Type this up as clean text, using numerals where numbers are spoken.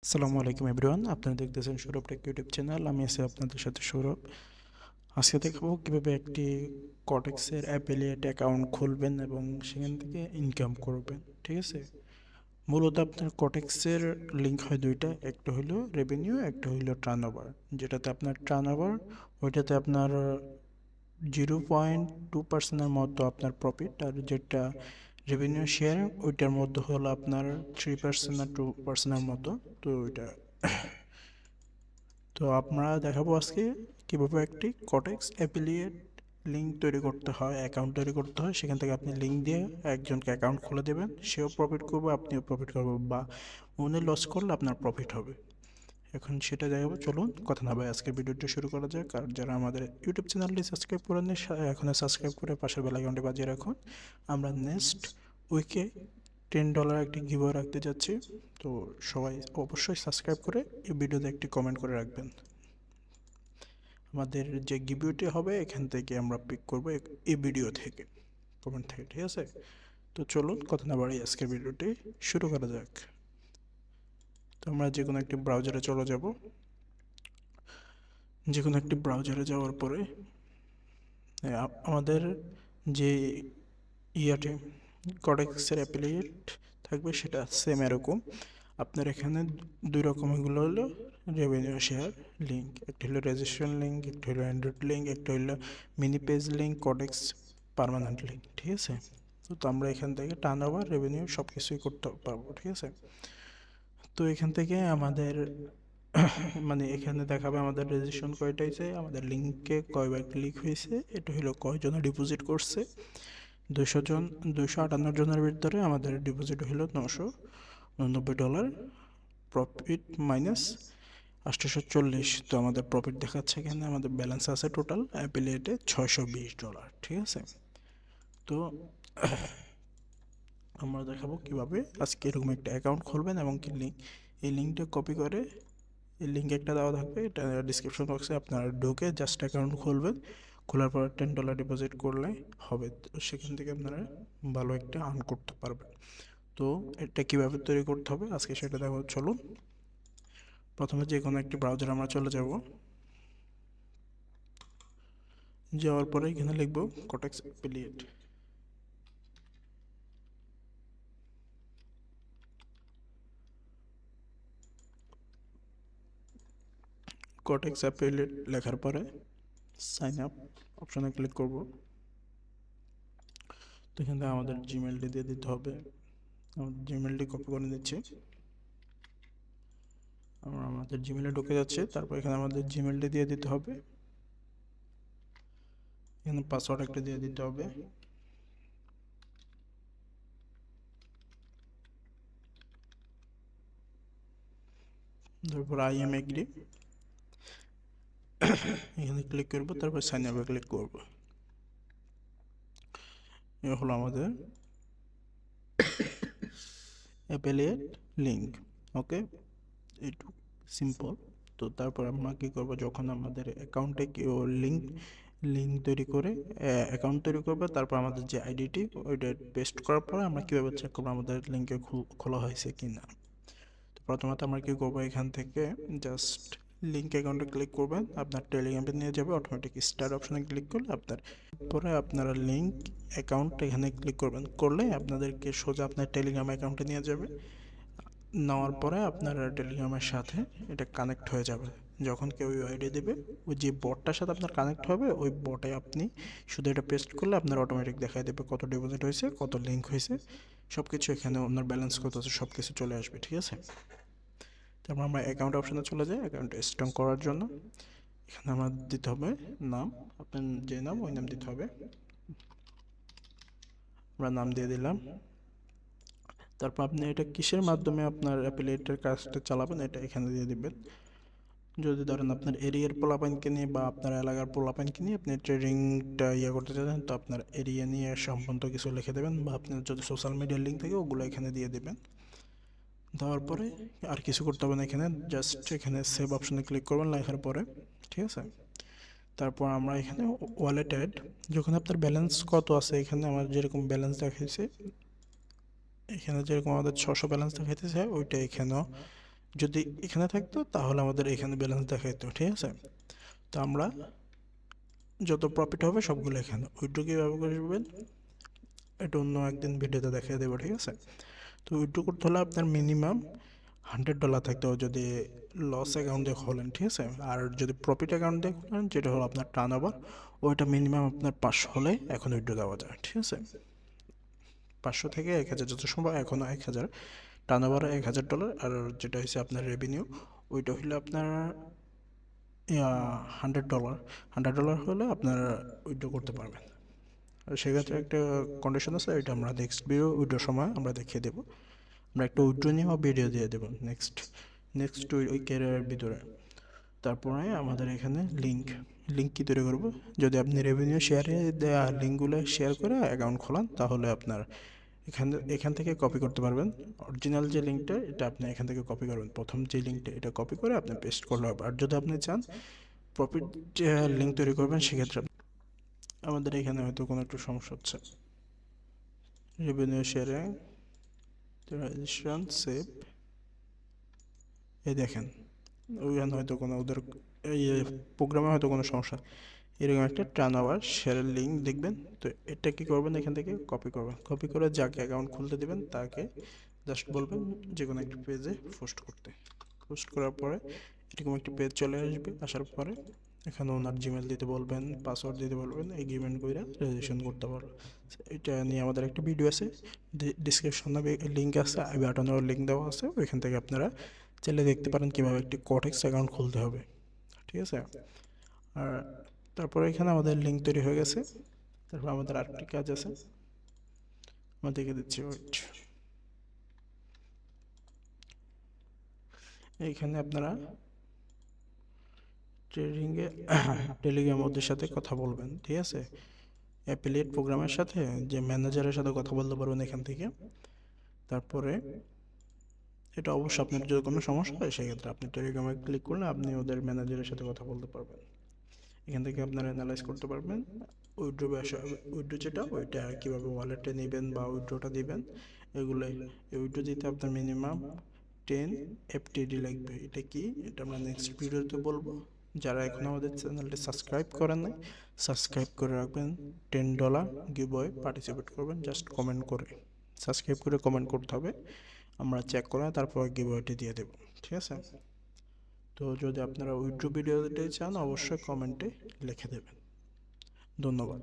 আসসালামু আলাইকুম এভরিওয়ান, আপনারা দেখতেছেন সৌরভ টেক ইউটিউব চ্যানেল। আমি আছি আপনাদের সাথে সৌরভ। আজকে দেখাবো কীভাবে একটি কটেক্সের অ্যাফিলিয়েট অ্যাকাউন্ট খুলবেন এবং সেখান থেকে ইনকাম করবেন। ঠিক আছে, মূলত আপনার কটেক্সের লিঙ্ক হয় দুইটা, একটা হলো রেভিনিউ, একটা হলো টার্নওভার। যেটাতে আপনার টার্নওভার, ওইটাতে আপনার 0.2% মতো আপনার প্রফিট, আর যেটা রেভিনিউ শেয়ার ওইটার মধ্যে হলো আপনার 3% আর 2%-এর মতো। তো ওইটা তো আমরা দেখাবো আজকে কীভাবে একটি কটেক্স অ্যাফিলিয়েট লিঙ্ক তৈরি করতে হয়, অ্যাকাউন্ট তৈরি করতে হয়। সেখান থেকে আপনি লিঙ্ক দিয়ে একজনকে অ্যাকাউন্ট খুলে দেবেন, সেও প্রফিট করবে, আপনিও প্রফিট করবেন, বা উনি লস করলে আপনার প্রফিট হবে। এখন সেটা দেখাবো, চলুন কথা না ভাই আজকের ভিডিওটা শুরু করা যাক। আর যারা আমাদের ইউটিউব চ্যানেলটি সাবস্ক্রাইব করেননি, এখন সাবস্ক্রাইব করে পাশের বেল আইকনটি বাজিয়ে রাখুন। আমরা নেক্সট উইকে $10 একটি গিভওয়ে রাখতে যাচ্ছি। তো সবাই অবশ্যই সাবস্ক্রাইব করে এই ভিডিওতে একটি কমেন্ট করে রাখবেন। আমাদের যে গিভওয়েটি হবে এখান থেকে আমরা পিক করবো, এই ভিডিও থেকে, কমেন্ট থেকে। ঠিক আছে, তো চলুন কথা না বাড়িয়ে আজকের ভিডিওটি শুরু করা যাক। তো আমরা যে কোনো একটি ব্রাউজারে চলে যাব। যে কোনো একটি ব্রাউজারে যাওয়ার পরে আমাদের যে ইয়াতে কডেক্সের অ্যাফিলিয়েট থাকবে সেটা সেম এরকম। আপনার এখানে দুই রকম, এগুলো হলো রেভিনিউ শেয়ার লিঙ্ক। একটা হলো রেজিস্ট্রেশন লিঙ্ক, একটা হলো অ্যান্ড্রয়েড লিঙ্ক, একটা হলো mini page link, caudex permanent link. ঠিক আছে, তো আমরা এখান থেকে টার্ন ওভার, রেভিনিউ সব কিছুই করতে পারবো। ঠিক আছে, তো এখান থেকে আমাদের মানে এখানে দেখাবে আমাদের রেজিস্ট্রেশন কয়টা হয়েছে, আমাদের লিঙ্কে কয়বার ক্লিক হয়েছে, এটা হলো কয়জন ডিপোজিট করছে। 200 জন, 258 জনের ভিতরে আমাদের ডিপোজিট হলো $999। Profit minus 840। তো আমাদের প্রফিট দেখাচ্ছে এখানে, আমাদের ব্যালেন্স আছে টোটাল অ্যাফিলিয়েটে $620। ঠিক আছে, তো আমরা দেখাবো কিভাবে আজকে এরকম একটা অ্যাকাউন্ট খুলবেন এবং কি লিঙ্ক, এই লিঙ্কটা কপি করে, এই লিঙ্ক একটা দেওয়া থাকবে, এটা ডিসক্রিপশন বক্সে আপনারা ঢুকে জাস্ট অ্যাকাউন্ট খুলবেন। খোলার পর $10 ডিপোজিট করলে হবে। তো সেখান থেকে আপনারা ভালো একটা আর্ন করতে পারবেন। তো এটা কীভাবে তৈরি করতে হবে আজকে সেটা দেখো, চলুন। প্রথমে যে কোনো একটি ব্রাউজার আমরা চলে যাব। যাওয়ার পরে এখানে লিখব কটেক্স অ্যাফিলিয়েট। কটেক্স অ্যাফিলিয়েট লেখার পরে সাইন আপ অপশানে ক্লিক করব। তো এখান থেকে আমাদের জিমেলটি দিয়ে দিতে হবে। আমাদের জিমেলটি কপি করে নিচ্ছি। আমরা আমাদের জিমেলে ঢুকে যাচ্ছে, তারপর এখানে আমাদের জিমেলটি দিয়ে দিতে হবে। এখানে পাসওয়ার্ড একটা দিয়ে দিতে হবে। তারপর আই এম এগ্রি এখানে ক্লিক করব, তারপর সাইন আপে ক্লিক করব। এ হলো আমাদের অ্যাফিলিয়েট লিঙ্ক। ওকে, একটু সিম্পল। তো তারপর আমরা কী করবো, যখন আমাদের অ্যাকাউন্টে কেউ লিঙ্ক লিঙ্ক তৈরি করে অ্যাকাউন্ট তৈরি করবে, তারপর আমাদের যে আইডিটি ওইটা পেস্ট করার পরে আমরা কীভাবে চেক করবো আমাদের লিঙ্কে খোলা হয়েছে কি না। তো প্রথমত আমরা কী করবো, এখান থেকে জাস্ট লিঙ্ক অ্যাকাউন্টে ক্লিক করবেন, আপনার টেলিগ্রামে নিয়ে যাবে। অটোমেটিক স্টার্ট অপশানে ক্লিক করলে পরে আপনারা লিঙ্ক অ্যাকাউন্ট এখানে ক্লিক করবেন, করলে আপনাদেরকে সোজা আপনার টেলিগ্রাম অ্যাকাউন্টে নিয়ে যাবে। নেওয়ার পরে আপনার টেলিগ্রামের সাথে এটা কানেক্ট হয়ে যাবে। যখন কেউ আইডি দেবে, ওই যে বটটার সাথে আপনার কানেক্ট হবে, ওই বটে আপনি শুধু এটা পেস্ট করলে আপনার অটোমেটিক দেখাই দেবে কত ডিপোজিট হয়েছে, কত লিঙ্ক হয়েছে, সব কিছু এখানে আপনার ব্যালেন্স কত আছে সব কিছু চলে আসবে। ঠিক আছে, তারপর আমরা অ্যাকাউন্ট অপশানে চলে যাই। অ্যাকাউন্ট স্ট্রং করার জন্য এখানে আমার দিতে হবে নাম, আপনার যে নাম ওই নাম দিতে হবে। আমরা নাম দিয়ে দিলাম। তারপর আপনি এটা কিসের মাধ্যমে আপনার অ্যাফিলিয়েটের কাজটা চালাবেন এটা এখানে দিয়ে দিবেন। যদি ধরেন আপনার এরিয়ার পোলাপাইনকে নিয়ে বা আপনার এলাকার পোলাপাইনকে নিয়ে আপনি ট্রেডিংটা করতে চান, তো আপনার এরিয়া নিয়ে সম্বন্ধ কিছু লিখে দেবেন, বা আপনার যদি সোশ্যাল মিডিয়ার লিঙ্ক থাকে ওগুলো এখানে দিয়ে দেবেন। দেওয়ার পরে আর কিছু করতে হবে না, এখানে জাস্ট এখানে সেভ অপশানে ক্লিক করবেন লেখার পরে। ঠিক আছে, তারপর আমরা এখানে ওয়ালেট অ্যাড, যখন আপনার ব্যালেন্স কত আছে, এখানে আমার যেরকম ব্যালেন্স দেখাইছে, এখানে যেরকম আমাদের 600 ব্যালেন্স দেখাইতেছে ওইটা এখানেও যদি এখানে থাকতো তাহলে আমাদের এখানে ব্যালেন্স দেখাইতো, ঠিক আছে। তো আমরা যত প্রফিট হবে সবগুলো এখানে। উইথড্র কীভাবে করবেন এটা অন্য একদিন ভিডিওতে দেখিয়ে দেবো, ঠিক আছে। তো উইথড্র করতে হলে আপনার মিনিমাম $100 থাকতে হবে যদি লস অ্যাকাউন্ট দিয়ে খোলেন, ঠিক আছে। আর যদি প্রফিট অ্যাকাউন্ট দিয়ে খোলেন, যেটা হলো আপনার টার্ন ওভার, ওইটা মিনিমাম আপনার 500 হলে এখন উইথড্র দেওয়া যায়, ঠিক আছে। 500 থেকে 1000 যত সম্ভব, এখনও 1000 টার্ন ওভার $1000। আর যেটা হচ্ছে আপনার রেভিনিউ, ওইটা হইলে আপনার $100। $100 হলে আপনার উইথড্র করতে পারবেন। আর সেক্ষেত্রে একটা কন্ডিশন আছে, এটা আমরা নেক্সট ভিডিও উইথড্রোর সময় আমরা দেখিয়ে দেবো। আমরা একটা উইথড্র নিয়েও ভিডিও দিয়ে দেবো নেক্সট ওই ক্যারিয়ারের ভিতরে। তারপরে আমাদের এখানে লিঙ্ক কী তৈরি করবো, যদি আপনি রেভিনিউ শেয়ারে দেওয়া লিঙ্কগুলো শেয়ার করে অ্যাকাউন্ট খোলান, তাহলে আপনার এখান থেকে কপি করতে পারবেন। অরিজিনাল যে লিঙ্কটা, এটা আপনি এখান থেকে কপি করবেন, প্রথম যে লিঙ্কটা, এটা কপি করে আপনি পেস্ট করলে হবে। আর যদি আপনি চান প্রফিট যে লিঙ্ক তৈরি করবেন, সেক্ষেত্রে আমাদের এখানে হয়তো কোনো একটু সমস্যা হচ্ছে। রেভিনিউ শেয়ারিং, রেজিস্ট্রেশন, সেভ, এই দেখেন ওইখানে হয়তো কোনো ওদের এই প্রোগ্রামে হয়তো কোনো সমস্যা, এরকম একটা টার্ন ওভার শেয়ারের লিঙ্ক দেখবেন। তো এটা কী করবেন, এখান থেকে কপি করবেন, কপি করে যাকে অ্যাকাউন্ট খুলতে দেবেন তাকে জাস্ট বলবেন যে কোনো একটা পেজে পোস্ট করার পরে এরকম একটা পেজ চলে আসবে। আসার পরে এখানে ওনার জিমেল দিতে বলবেন, পাসওয়ার্ড দিতে বলবেন, এগ্রিমেন্ট করে রেজিস্ট্রেশন করতে পারবেন। এটা নিয়ে আমাদের একটা ভিডিও আছে, ডিসক্রিপশনে লিঙ্ক আছে, আই বাটনেও লিঙ্ক দেওয়া আছে, ওইখান থেকে আপনারা চাইলে দেখতে পারেন কীভাবে একটি কোটেক্স অ্যাকাউন্ট খুলতে হবে, ঠিক আছে। আর তারপরে এখানে আমাদের লিঙ্ক তৈরি হয়ে গেছে। তারপর আমাদের আরেকটি কাজ আছে, আমরা দেখে দিচ্ছি, ওয়েট। এইখানে আপনারা ট্রেডিংয়ে টেলিগ্রাম ওদের সাথে কথা বলবেন, ঠিক আছে। অ্যাফিলিয়েট প্রোগ্রামের সাথে যে ম্যানেজারের সাথে কথা বলতে পারবেন এখান থেকে। তারপরে এটা অবশ্যই আপনার যদি কোনো সমস্যা হয়, সেক্ষেত্রে আপনি টেলিগ্রামে ক্লিক করলে আপনি ওদের ম্যানেজারের সাথে কথা বলতে পারবেন। এখান থেকে আপনারা অ্যানালাইজ করতে পারবেন উইথড্র যেটা, ওইটা কীভাবে ওয়ালেটে নেবেন বা উইথড্রটা দিবেন, এগুলো। উইথড্র দিতে আপনার মিনিমাম 10 FTD লাগবে। এটা কি, এটা আমরা নেক্সট ভিডিওতে বলবো। যারা এখন আমাদের চ্যানেলটি সাবস্ক্রাইব করেন নাই, সাবস্ক্রাইব করে রাখবেন। $10 গিভঅ্যাওয়ে পার্টিসিপেট করবেন, জাস্ট কমেন্ট করে, সাবস্ক্রাইব করে কমেন্ট করতে হবে। আমরা চেক করে তারপর গিভঅ্যাওয়েটি দিয়ে দেবো, ঠিক আছে। তো যদি আপনারা উইথড্র ভিডিওটি চান, অবশ্যই কমেন্টে লিখে দেবেন। ধন্যবাদ।